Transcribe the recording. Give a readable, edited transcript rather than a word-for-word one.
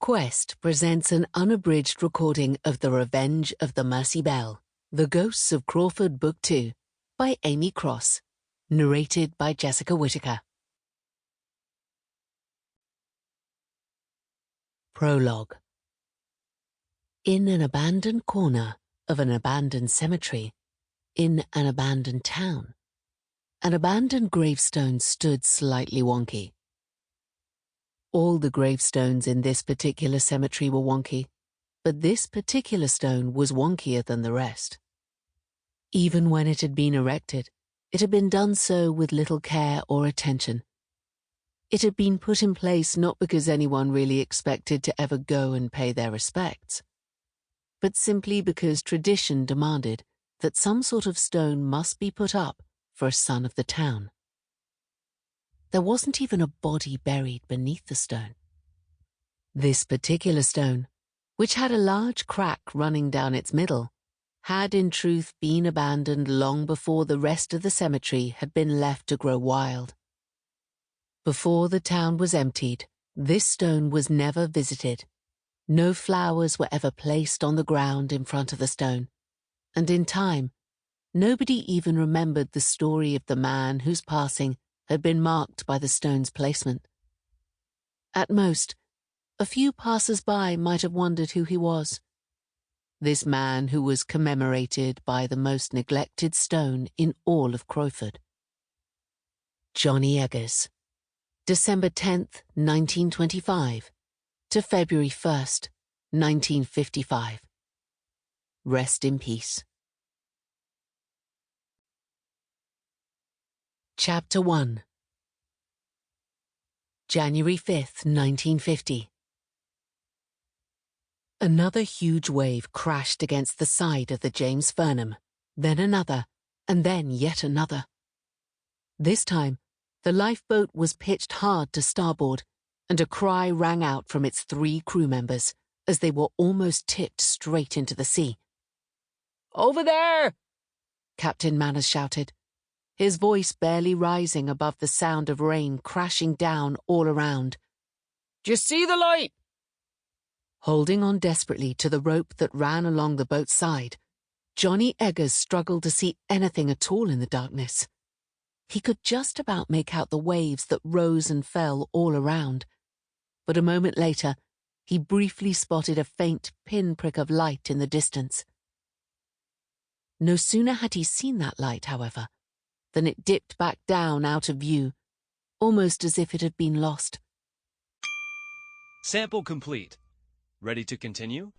Quest presents an unabridged recording of The Revenge of the Mercy Belle, The Ghosts of Crowford Book 2, by Amy Cross, narrated by Jessica Whittaker. Prologue. In an abandoned corner of an abandoned cemetery, in an abandoned town, an abandoned gravestone stood slightly wonky. All the gravestones in this particular cemetery were wonky, but this particular stone was wonkier than the rest. Even when it had been erected, it had been done so with little care or attention. It had been put in place not because anyone really expected to ever go and pay their respects, but simply because tradition demanded that some sort of stone must be put up for a son of the town. There wasn't even a body buried beneath the stone. This particular stone, which had a large crack running down its middle, had in truth been abandoned long before the rest of the cemetery had been left to grow wild. Before the town was emptied, this stone was never visited. No flowers were ever placed on the ground in front of the stone, and in time, nobody even remembered the story of the man whose passing had been marked by the stone's placement. At most, a few passers-by might have wondered who he was. This man who was commemorated by the most neglected stone in all of Crowford. Johnny Eggers, December 10th, 1925 to February 1st, 1955. Rest in peace. Chapter 1. January 5th, 1950. Another huge wave crashed against the side of the James Fernham, then another, and then yet another. This time, the lifeboat was pitched hard to starboard, and a cry rang out from its 3 crew members as they were almost tipped straight into the sea. "Over there!" Captain Manners shouted, his voice barely rising above the sound of rain crashing down all around. "Do you see the light?" Holding on desperately to the rope that ran along the boat's side, Johnny Eggers struggled to see anything at all in the darkness. He could just about make out the waves that rose and fell all around, but a moment later, he briefly spotted a faint pinprick of light in the distance. No sooner had he seen that light, however, than it dipped back down out of view, almost as if it had been lost. Sample complete. Ready to continue?